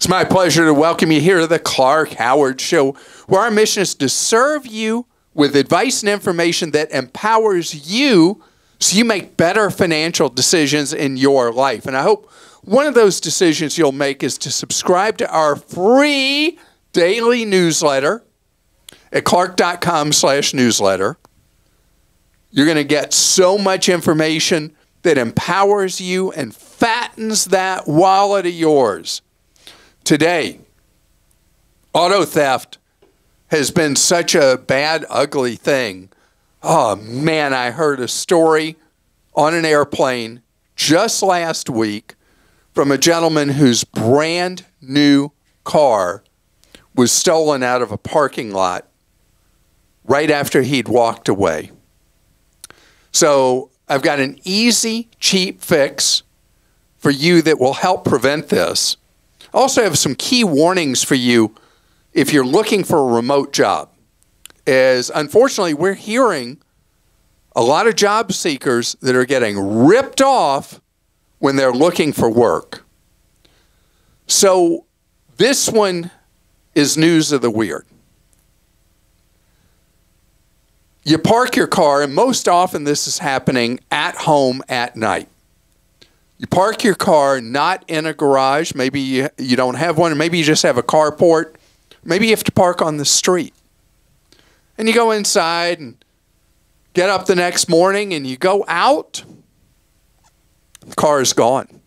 It's my pleasure to welcome you here to the Clark Howard Show, where our mission is to serve you with advice and information that empowers you so you make better financial decisions in your life. And I hope one of those decisions you'll make is to subscribe to our free daily newsletter at clark.com/newsletter. You're going to get so much information that empowers you and fattens that wallet of yours. Today, auto theft has been such a bad, ugly thing. Oh, man, I heard a story on an airplane just last week from a gentleman whose brand new car was stolen out of a parking lot right after he'd walked away. So I've got an easy, cheap fix for you that will help prevent this. I also have some key warnings for you if you're looking for a remote job. As unfortunately, we're hearing a lot of job seekers that are getting ripped off when they're looking for work. So this one is news of the weird. You park your car, and most often this is happening at home at night. You park your car not in a garage. Maybe you don't have one, or maybe you just have a carport. Maybe you have to park on the street. And you go inside and get up the next morning and you go out, the car is gone.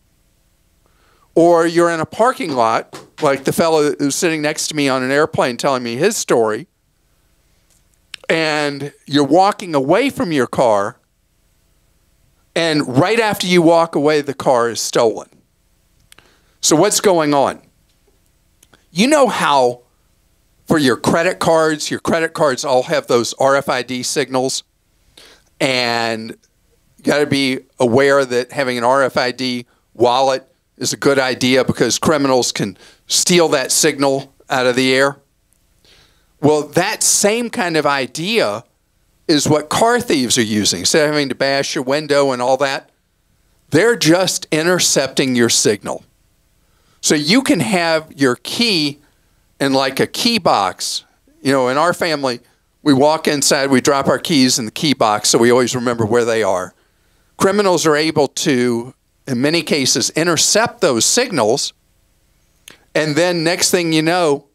Or you're in a parking lot, like the fellow who's sitting next to me on an airplane telling me his story, and you're walking away from your car, and right after you walk away, the car is stolen. So what's going on? You know how for your credit cards all have those RFID signals, and you got to be aware that having an RFID wallet is a good idea because criminals can steal that signal out of the air. Well, that same kind of idea is what car thieves are using. Instead of having to bash your window and all that, they're just intercepting your signal. So you can have your key in like a key box. You know, in our family, we walk inside, we drop our keys in the key box so we always remember where they are. Criminals are able to, in many cases, intercept those signals, and then next thing you know,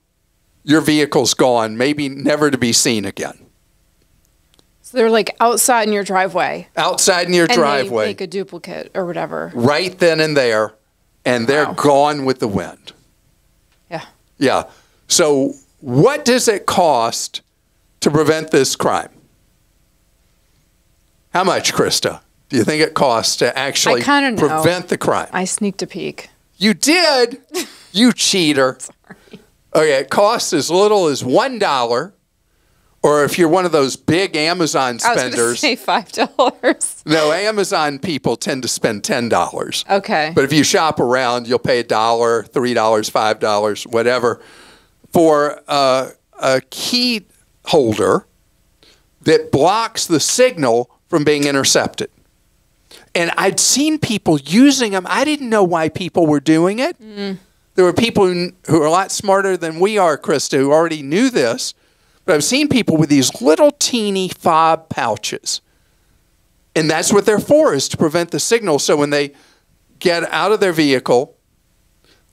your vehicle's gone, maybe never to be seen again. So they're like outside in your driveway. Outside in your driveway. They make a duplicate or whatever. Right then and there, and they're gone with the wind. Yeah. Yeah. So what does it cost to prevent this crime? How much, Christa, do you think it costs to actually prevent the crime? I sneaked a peek. You did? You cheater. Sorry. Okay, it costs as little as $1. Or if you're one of those big Amazon spenders. I was going to say $5. No, Amazon people tend to spend $10. Okay. But if you shop around, you'll pay $1, $3, $5, whatever, for a key holder that blocks the signal from being intercepted. And I'd seen people using them. I didn't know why people were doing it. There were people who are a lot smarter than we are, Christa, who already knew this. But I've seen people with these little teeny fob pouches. And that's what they're for, is to prevent the signal. So when they get out of their vehicle,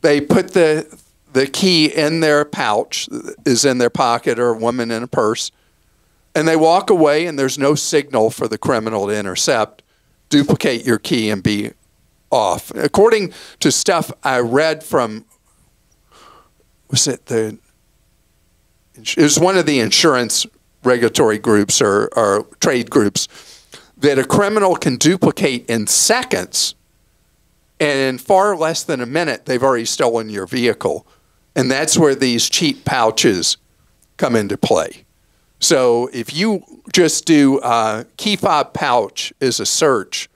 they put the key in their pouch, is in their pocket, or a woman in a purse, and they walk away, and there's no signal for the criminal to intercept, duplicate your key, and be off. According to stuff I read from, it was one of the insurance regulatory groups or trade groups, that a criminal can duplicate in seconds, and in far less than a minute, they've already stolen your vehicle. And that's where these cheap pouches come into play. So if you just do key fob pouch as a search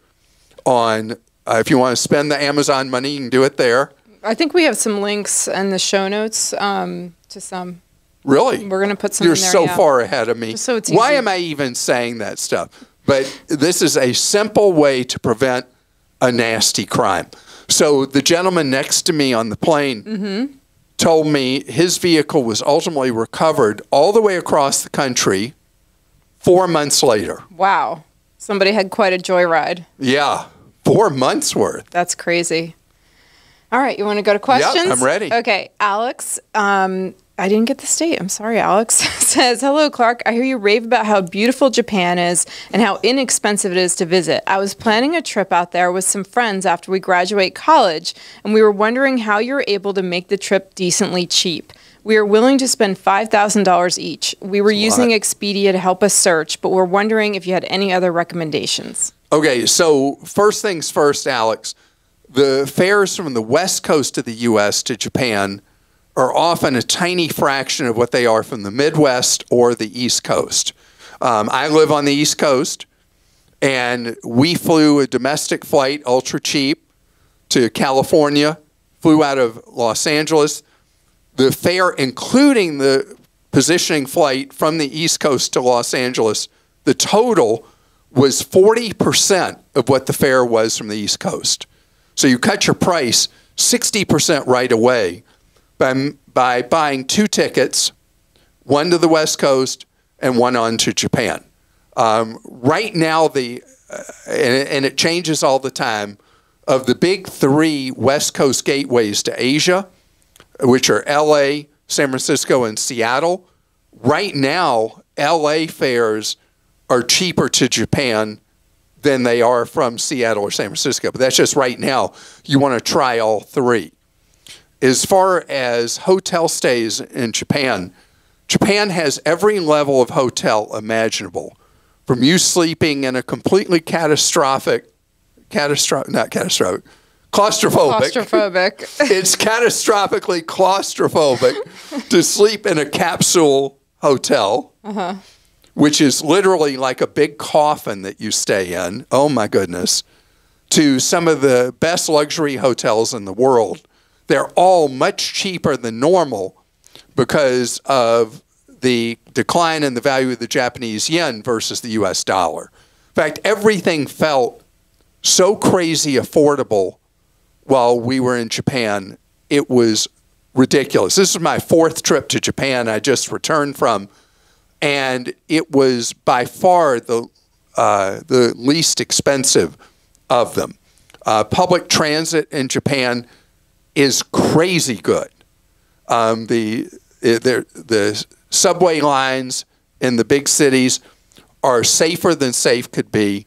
on, if you want to spend the Amazon money, you can do it there. I think we have some links in the show notes to some. Really? We're going to put some You're in there, so far ahead of me. Just so it's Why easy. am I even saying that stuff? But this is a simple way to prevent a nasty crime. So the gentleman next to me on the plane, told me his vehicle was ultimately recovered all the way across the country 4 months later. Wow. Somebody had quite a joyride. Yeah, 4 months worth. That's crazy. All right, you want to go to questions? Yep, I'm ready. Okay, Alex, I didn't get the state. I'm sorry, Alex. Says, hello, Clark. I hear you rave about how beautiful Japan is and how inexpensive it is to visit. I was planning a trip out there with some friends after we graduate college, and we were wondering how you're able to make the trip decently cheap. We are willing to spend $5,000 each. We were using Expedia to help us search, but we're wondering if you had any other recommendations. Okay, so first things first, Alex. The fares from the west coast of the U.S. to Japan are often a tiny fraction of what they are from the Midwest or the East Coast. I live on the East Coast, and we flew a domestic flight, ultra cheap, to California, flew out of Los Angeles. The fare, including the positioning flight from the East Coast to Los Angeles, the total was 40% of what the fare was from the East Coast. So you cut your price 60% right away by buying 2 tickets, one to the West Coast and one on to Japan. Right now, and it changes all the time, of the big 3 West Coast gateways to Asia, which are LA, San Francisco, and Seattle, right now, LA fares are cheaper to Japan than they are from Seattle or San Francisco. But that's just right now. You want to try all 3. As far as hotel stays in Japan, Japan has every level of hotel imaginable. From you sleeping in a completely claustrophobic. Claustrophobic. It's catastrophically claustrophobic to sleep in a capsule hotel. Which is literally like a big coffin that you stay in, oh my goodness, to some of the best luxury hotels in the world. They're all much cheaper than normal because of the decline in the value of the Japanese yen versus the US dollar. In fact, everything felt so crazy affordable while we were in Japan, it was ridiculous. This is my 4th trip to Japan I just returned from. And it was by far the least expensive of them. Public transit in Japan is crazy good. The subway lines in the big cities are safer than safe could be.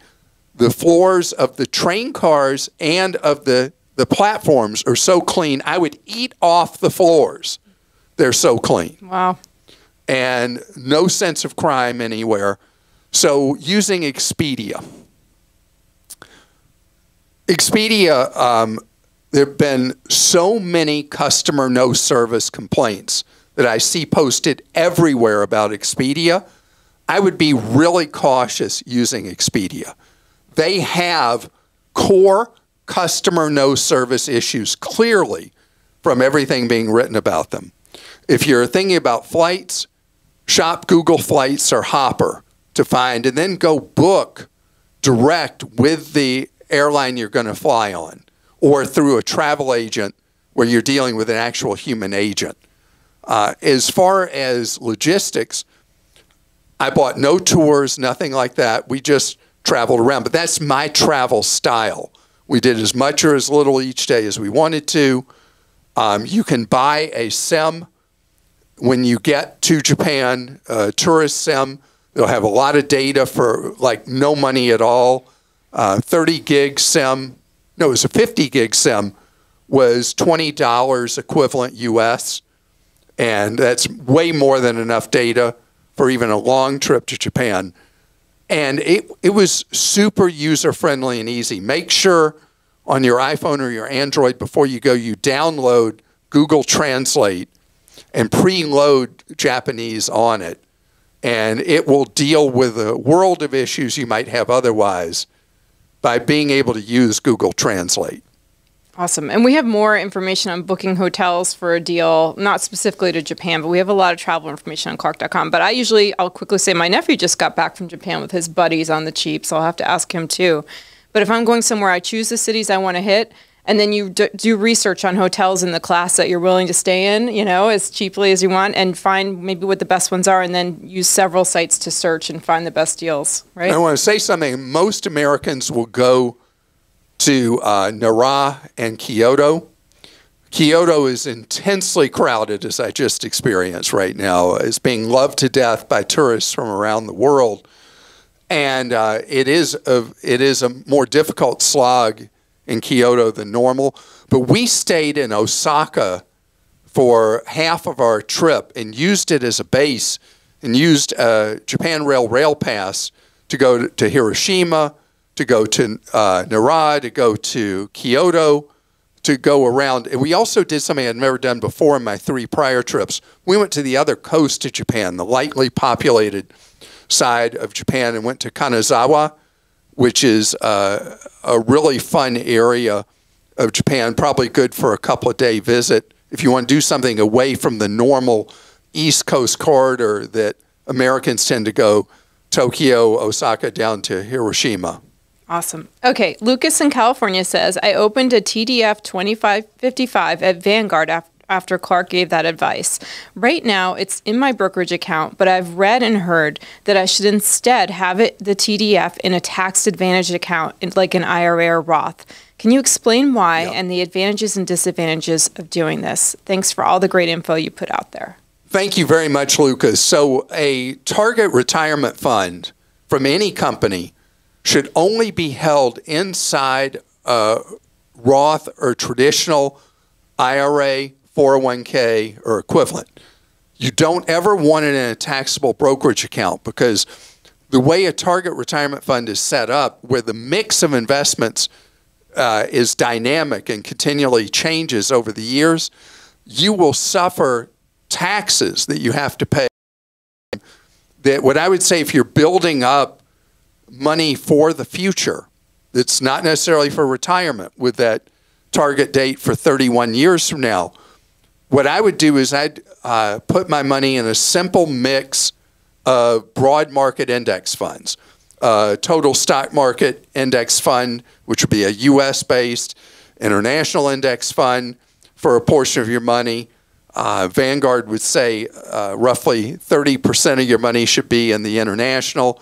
The floors of the train cars and of the platforms are so clean, I would eat off the floors. They're so clean. Wow. And no sense of crime anywhere. So using Expedia. There have been so many customer no service complaints that I see posted everywhere about Expedia. I would be really cautious using Expedia. They have core customer no service issues clearly from everything being written about them. If you're thinking about flights, shop Google Flights or Hopper to find, and then go book direct with the airline you're going to fly on, or through a travel agent where you're dealing with an actual human agent. As far as logistics, I bought no tours, nothing like that. We just traveled around, but that's my travel style. We did as much or as little each day as we wanted to. You can buy a SIM when you get to Japan, tourist SIM. They'll have a lot of data for like no money at all. 30 gig SIM, no, it was a 50 gig SIM, was $20 equivalent US. And that's way more than enough data for even a long trip to Japan. And it was super user-friendly and easy. Make sure on your iPhone or your Android before you go, you download Google Translate and preload Japanese on it. And it will deal with a world of issues you might have otherwise by being able to use Google Translate. Awesome. And we have more information on booking hotels for a deal, not specifically to Japan, but we have a lot of travel information on Clark.com. But I'll quickly say my nephew just got back from Japan with his buddies on the cheap, so I'll have to ask him too. But if I'm going somewhere, I choose the cities I want to hit, and then you do research on hotels in the class that you're willing to stay in, you know, as cheaply as you want, and find maybe what the best ones are, and then use several sites to search and find the best deals, right? I want to say something. Most Americans will go to Nara and Kyoto. Kyoto is intensely crowded, as I just experienced right now. It's being loved to death by tourists from around the world. And it is a more difficult slog in Kyoto than normal. But we stayed in Osaka for half of our trip and used it as a base and used Japan Rail Pass to go to Hiroshima, to go to Nara, to go to Kyoto, to go around. And we also did something I'd never done before in my 3 prior trips. We went to the other coast of Japan, the lightly populated side of Japan, and went to Kanazawa, which is a really fun area of Japan, probably good for a couple of day visit if you want to do something away from the normal East Coast corridor that Americans tend to go, Tokyo, Osaka, down to Hiroshima. Awesome. Okay, Lucas in California says, I opened a TDF 2555 at Vanguard after Clark gave that advice. Right now, it's in my brokerage account, but I've read and heard that I should instead have the TDF in a tax-advantaged account, like an IRA or Roth. Can you explain why and the advantages and disadvantages of doing this? Thanks for all the great info you put out there. Thank you very much, Lucas. So a target retirement fund from any company should only be held inside a Roth or traditional IRA, 401k, or equivalent. You don't ever want it in a taxable brokerage account, because the way a target retirement fund is set up, where the mix of investments is dynamic and continually changes over the years, you will suffer taxes that you have to pay. That what I would say, if you're building up money for the future, that's not necessarily for retirement with that target date for 31 years from now, what I would do is I'd put my money in a simple mix of broad market index funds. Total stock market index fund, which would be a US-based international index fund for a portion of your money. Vanguard would say roughly 30% of your money should be in the international.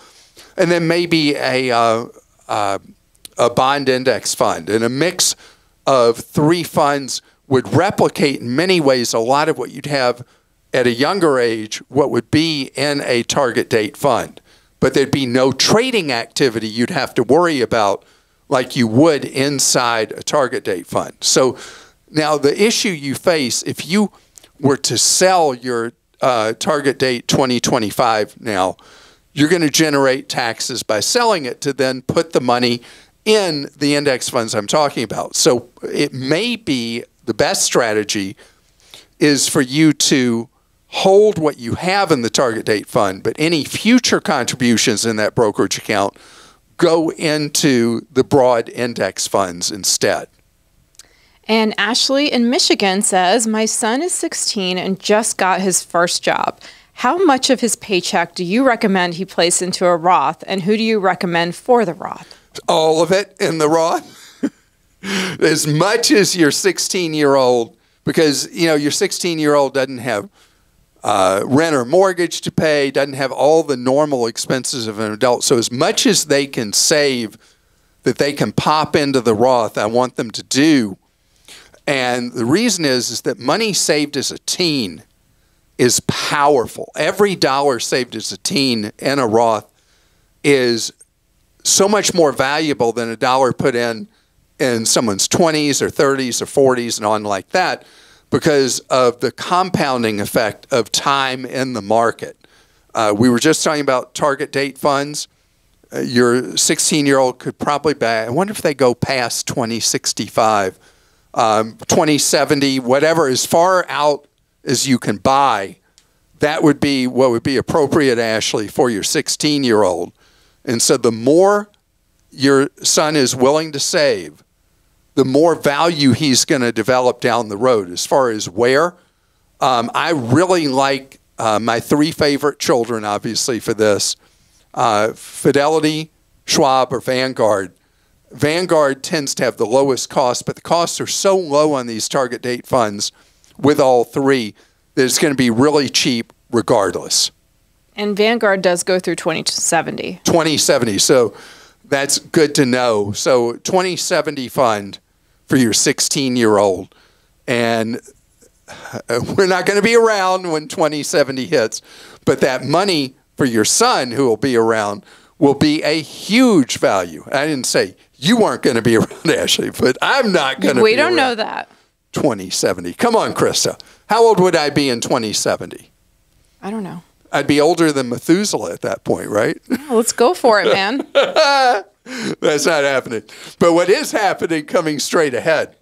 And then maybe a bond index fund. And a mix of 3 funds would replicate in many ways a lot of what you'd have at a younger age, what would be in a target date fund. But there'd be no trading activity you'd have to worry about like you would inside a target date fund. So now the issue you face, if you were to sell your target date 2025 now, you're going to generate taxes by selling it to then put the money in the index funds I'm talking about. So it may be the best strategy is for you to hold what you have in the target date fund, but any future contributions in that brokerage account go into the broad index funds instead. And Ashley in Michigan says, my son is 16 and just got his first job. How much of his paycheck do you recommend he place into a Roth, and who do you recommend for the Roth? All of it in the Roth. As much as your 16-year-old, because you know your 16-year-old doesn't have rent or mortgage to pay, doesn't have all the normal expenses of an adult. So as much as they can save that they can pop into the Roth, I want them to do. And the reason is that money saved as a teen is powerful. Every dollar saved as a teen in a Roth is so much more valuable than a dollar put in someone's 20s or 30s or 40s and on like that, because of the compounding effect of time in the market. We were just talking about target date funds. Your 16-year-old could probably buy, I wonder if they go past 2065, 2070, whatever, as far out as you can buy. That would be what would be appropriate, Ashley, for your 16-year-old. And so the more your son is willing to save, the more value he's going to develop down the road. As far as where, I really like my 3 favorite children, obviously, for this. Fidelity, Schwab, or Vanguard. Vanguard tends to have the lowest cost, but the costs are so low on these target date funds with all three that it's going to be really cheap regardless. And Vanguard does go through 2070. 2070. So that's good to know. So 2070 fund for your 16-year-old. And we're not going to be around when 2070 hits, but that money for your son who will be around will be a huge value. I didn't say you weren't going to be around, Ashley, but I'm not going to be around. We don't know that. 2070. Come on, Christa. How old would I be in 2070? I don't know. I'd be older than Methuselah at that point, right? Yeah, let's go for it, man. That's not happening. But what is happening coming straight ahead,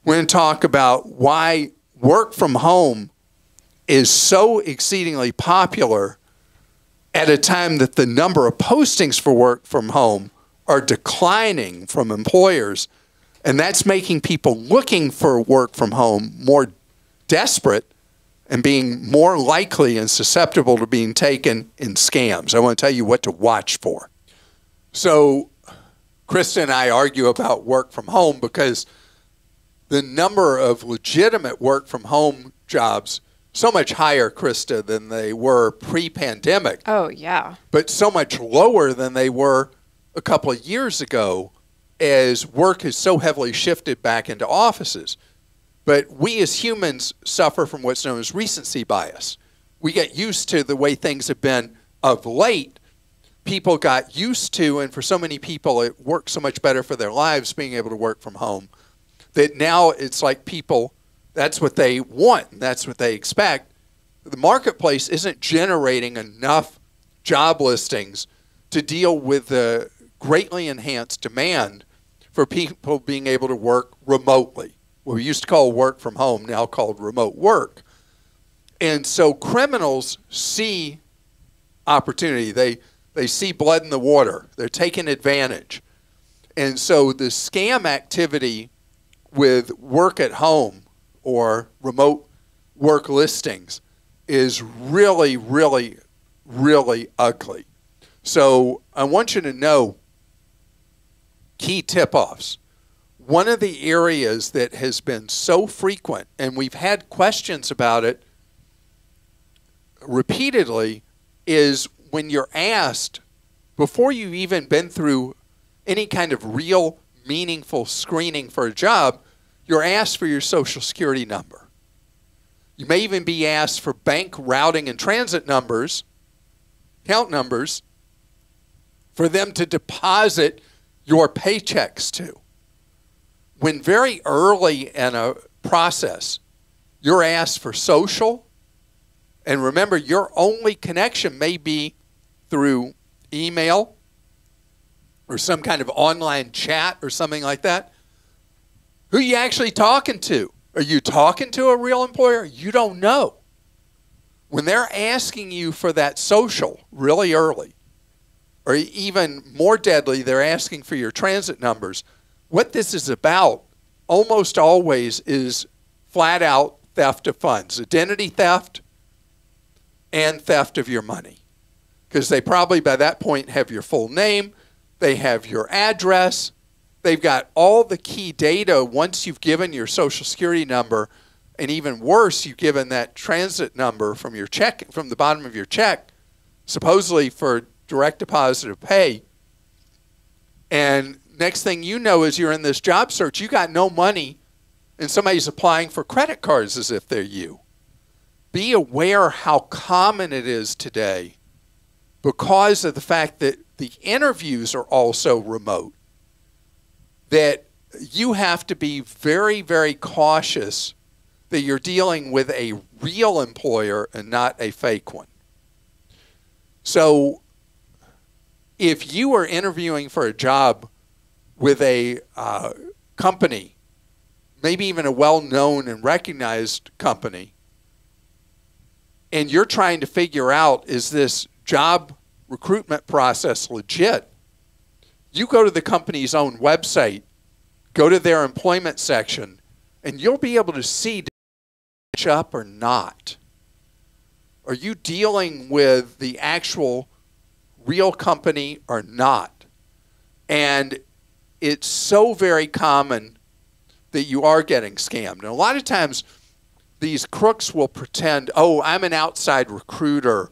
we're going to talk about why work from home is so exceedingly popular at a time that the number of postings for work from home are declining from employers. And that's making people looking for work from home more desperate and being more likely and susceptible to being taken in scams. I want to tell you what to watch for. So Christa and I argue about work from home because the number of legitimate work from home jobs so much higher, Christa, than they were pre-pandemic. Oh, yeah. But so much lower than they were a couple of years ago as work has so heavily shifted back into offices. But we as humans suffer from what's known as recency bias. We get used to the way things have been of late. People got used to, and for so many people it works so much better for their lives being able to work from home, that now it's like people, that's what they want, and that's what they expect. The marketplace isn't generating enough job listings to deal with the greatly enhanced demand for people being able to work remotely. What we used to call work from home, now called remote work. And so criminals see opportunity. They see blood in the water. They're taking advantage. And so the scam activity with work at home or remote work listings is really, really, really ugly. So I want you to know key tip-offs. One of the areas that has been so frequent, and we've had questions about it repeatedly, is when you're asked, before you've even been through any kind of real meaningful screening for a job, you're asked for your Social Security number. You may even be asked for bank routing and transit numbers, account numbers, for them to deposit your paychecks to. When very early in a process, you're asked for social, and remember, your only connection may be through email or some kind of online chat or something like that. Who are you actually talking to? Are you talking to a real employer? You don't know. When they're asking you for that social really early, or even more deadly, they're asking for your transit numbers, what this is about almost always is flat out theft of funds, identity theft and theft of your money. Because they probably by that point have your full name, they have your address, they've got all the key data once you've given your Social Security number, and even worse, you've given that transit number from your check, from the bottom of your check, supposedly for direct deposit of pay. And next thing you know is you're in this job search, you got no money, and somebody's applying for credit cards as if they're you. Be aware how common it is today because of the fact that the interviews are also remote, that you have to be very, very cautious that you're dealing with a real employer and not a fake one. So if you are interviewing for a job with a company, maybe even a well-known and recognized company, and you're trying to figure out, is this job recruitment process legit? You go to the company's own website, go to their employment section, and you'll be able to see, match up or not. Are you dealing with the actual real company or not? And it's so very common that you are getting scammed. And a lot of times these crooks will pretend, oh, I'm an outside recruiter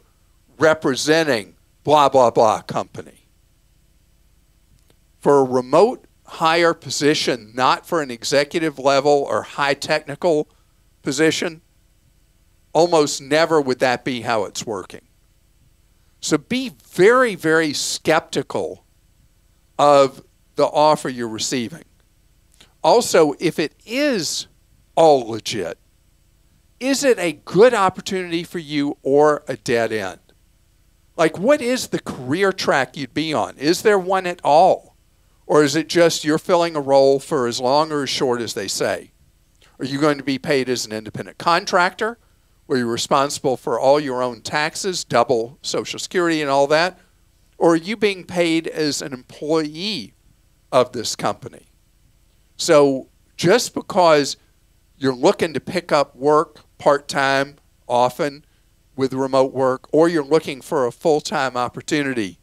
representing blah, blah, blah company. For a remote hire position, not for an executive level or high technical position, almost never would that be how it's working. So be very, very skeptical of the offer you're receiving. Also, if it is all legit, is it a good opportunity for you or a dead end? Like, what is the career track you'd be on? Is there one at all? Or is it just you're filling a role for as long or as short as they say? Are you going to be paid as an independent contractor, where you're responsible for all your own taxes, double Social Security and all that? Or are you being paid as an employee of this company? So just because you're looking to pick up work part-time, often with remote work, or you're looking for a full-time opportunity,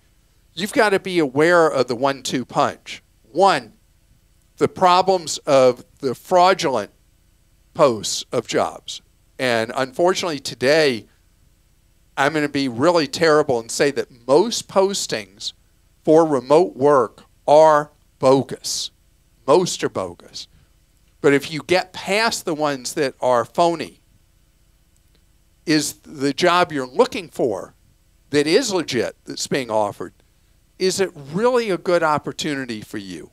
you've got to be aware of the 1-2 punch. One, the problems of the fraudulent posts of jobs. And unfortunately today, I'm going to be really terrible and say that most postings for remote work are bogus. Most are bogus. But if you get past the ones that are phony, is the job you're looking for that is legit, that's being offered, is it really a good opportunity for you?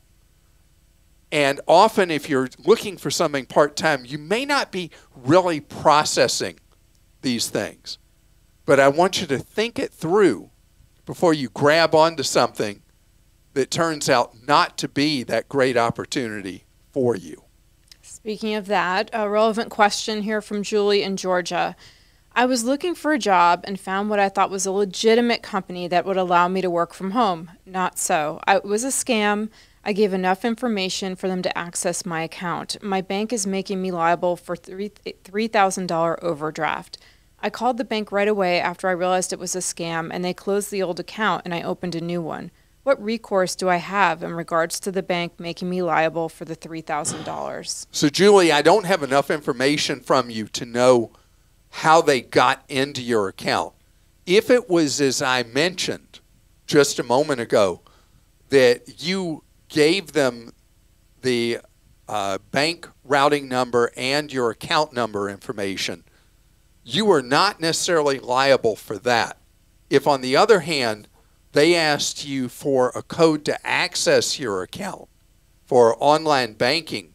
And often if you're looking for something part-time, you may not be really processing these things. But I want you to think it through before you grab onto something that turns out not to be that great opportunity for you. Speaking of that, a relevant question here from Julie in Georgia. I was looking for a job and found what I thought was a legitimate company that would allow me to work from home. Not so. It was a scam. I gave enough information for them to access my account. My bank is making me liable for $3,000 overdraft. I called the bank right away after I realized it was a scam, and they closed the old account and I opened a new one. What recourse do I have in regards to the bank making me liable for the $3,000? So, Julie, I don't have enough information from you to know how they got into your account. If it was, as I mentioned just a moment ago, that you gave them the bank routing number and your account number information, you are not necessarily liable for that. If, on the other hand, they asked you for a code to access your account for online banking,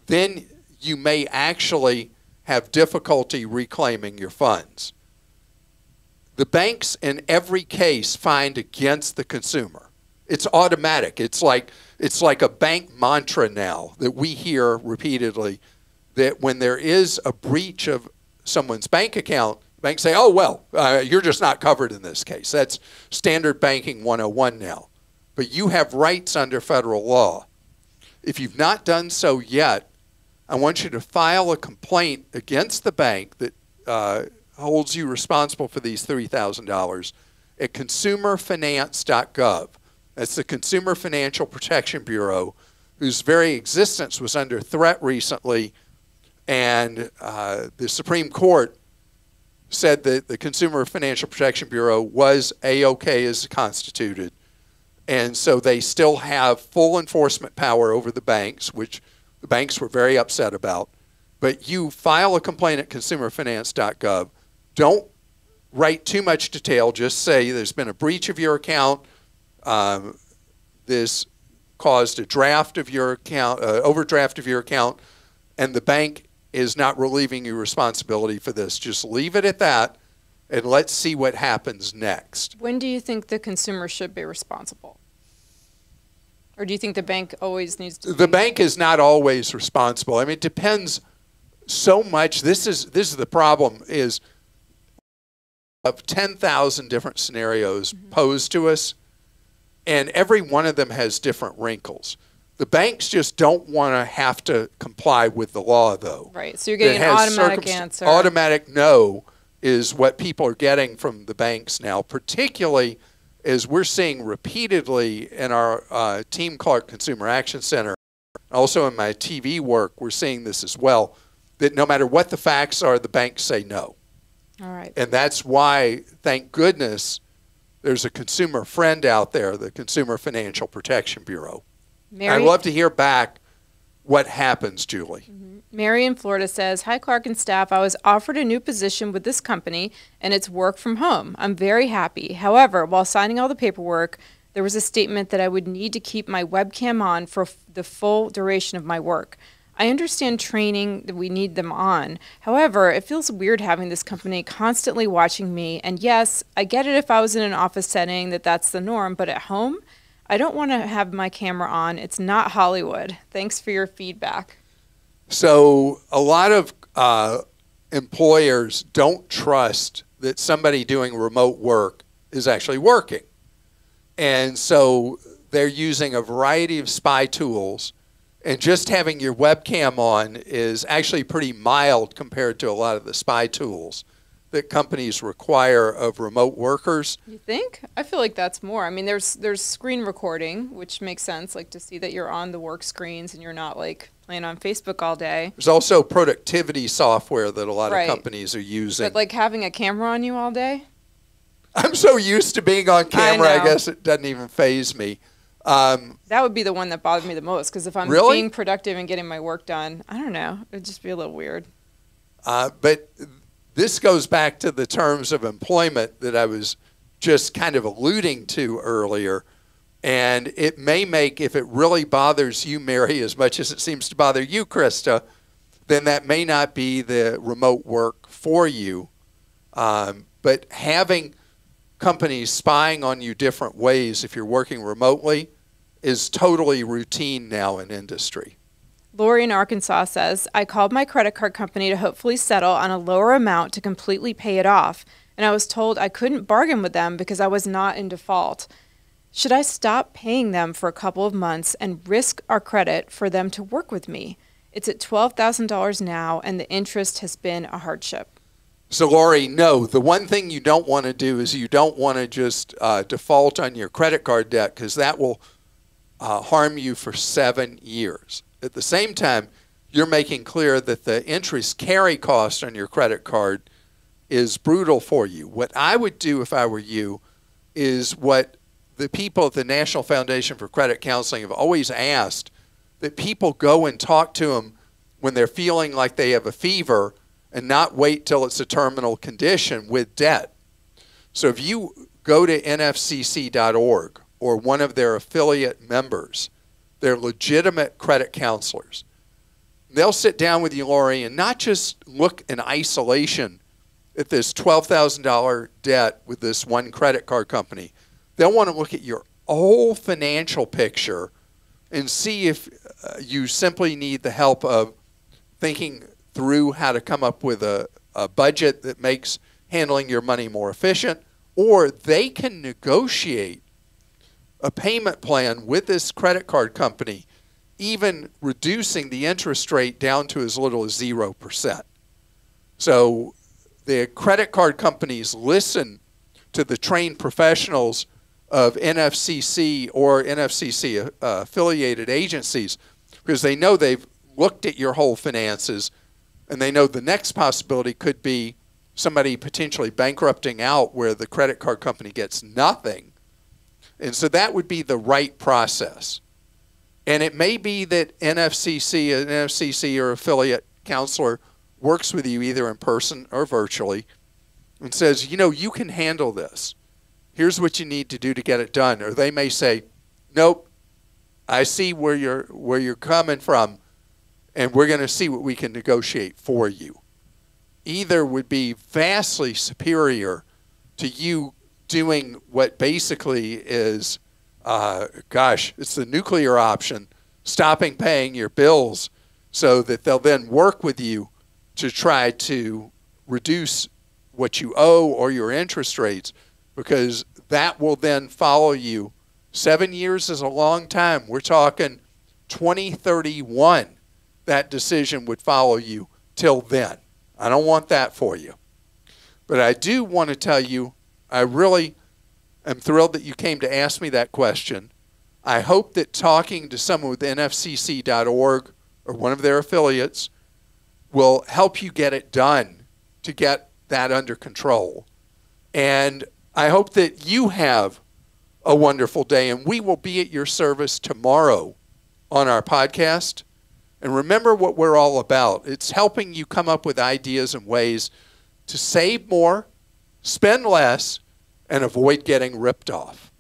then you may actually have difficulty reclaiming your funds. The banks in every case find against the consumer. It's automatic. It's like a bank mantra now that we hear repeatedly, that when there is a breach of someone's bank account, banks say, oh, well, you're just not covered in this case. That's standard banking 101 now. But you have rights under federal law. If you've not done so yet, I want you to file a complaint against the bank that holds you responsible for these $3,000 at consumerfinance.gov. That's the Consumer Financial Protection Bureau, whose very existence was under threat recently. And the Supreme Court said that the Consumer Financial Protection Bureau was A-OK as constituted. And so they still have full enforcement power over the banks, which the banks were very upset about. But you file a complaint at consumerfinance.gov. Don't write too much detail. Just say there's been a breach of your account. This caused a draft of your account, overdraft of your account, and the bank is not relieving you responsibility for this. Just leave it at that, and let's see what happens next. When do you think the consumer should be responsible? Or do you think the bank always needs to? The bank is not always responsible. I mean, it depends so much. This is the problem, is of 10,000 different scenarios posed to us, and every one of them has different wrinkles. The banks just don't want to have to comply with the law, though. Right, so you're getting an automatic answer. Automatic no is what people are getting from the banks now, particularly is we're seeing repeatedly in our Team Clark Consumer Action Center, also in my TV work, we're seeing this as well, that no matter what the facts are, the banks say no. All right. And that's why, thank goodness, there's a consumer friend out there, the Consumer Financial Protection Bureau. I'd love to hear back what happens, Julie. Mary in Florida says, "Hi, Clark and staff. I was offered a new position with this company, and it's work from home. I'm very happy. However, while signing all the paperwork, there was a statement that I would need to keep my webcam on for the full duration of my work. I understand training that we need them on. However, it feels weird having this company constantly watching me. And yes, I get it if I was in an office setting that that's the norm, but at home, I don't want to have my camera on. It's not Hollywood. Thanks for your feedback." So a lot of employers don't trust that somebody doing remote work is actually working. And so they're using a variety of spy tools. And just having your webcam on is actually pretty mild compared to a lot of the spy tools that companies require of remote workers. You think? I feel like that's more. I mean, there's screen recording, which makes sense, like to see that you're on the work screens and you're not like playing on Facebook all day. There's also productivity software that a lot of companies are using. But like having a camera on you all day? I'm so used to being on camera, I guess it doesn't even faze me. That would be the one that bothered me the most, because if I'm being productive and getting my work done, I don't know, it'd just be a little weird. But this goes back to the terms of employment that I was just kind of alluding to earlier. And it may make, if it really bothers you, Mary, as much as it seems to bother you, Christa, then that may not be the remote work for you. But having companies spying on you different ways if you're working remotely is totally routine now in industry. Lori in Arkansas says, "I called my credit card company to hopefully settle on a lower amount to completely pay it off, and I was told I couldn't bargain with them because I was not in default. Should I stop paying them for a couple of months and risk our credit for them to work with me? It's at $12,000 now, and the interest has been a hardship." So, Lori, no. The one thing you don't want to do is you don't want to just default on your credit card debt, because that will harm you for 7 years. At the same time, you're making clear that the interest carry cost on your credit card is brutal for you. What I would do if I were you is what the people at the National Foundation for Credit Counseling have always asked, that people go and talk to them when they're feeling like they have a fever and not wait till it's a terminal condition with debt. So if you go to nfcc.org or one of their affiliate members, they're legitimate credit counselors. They'll sit down with you, Lori, and not just look in isolation at this $12,000 debt with this one credit card company. They'll want to look at your whole financial picture and see if you simply need the help of thinking through how to come up with a budget that makes handling your money more efficient, or they can negotiate a payment plan with this credit card company, even reducing the interest rate down to as little as 0%. So the credit card companies listen to the trained professionals of NFCC or NFCC affiliated agencies, because they know they've looked at your whole finances, and they know the next possibility could be somebody potentially bankrupting out where the credit card company gets nothing. And so that would be the right process. And it may be that an NFCC or affiliate counselor works with you either in person or virtually and says, you know, you can handle this. Here's what you need to do to get it done. Or they may say, nope, I see where you're coming from, and we're going to see what we can negotiate for you. Either would be vastly superior to you doing what basically is, it's the nuclear option, stopping paying your bills so that they'll then work with you to try to reduce what you owe or your interest rates, because that will then follow you. 7 years is a long time. We're talking 2031. That decision would follow you till then. I don't want that for you. But I do want to tell you, I really am thrilled that you came to ask me that question. I hope that talking to someone with nfcc.org or one of their affiliates will help you get it done to get that under control. And I hope that you have a wonderful day, and we will be at your service tomorrow on our podcast. And remember what we're all about. It's helping you come up with ideas and ways to save more, spend less, and avoid getting ripped off.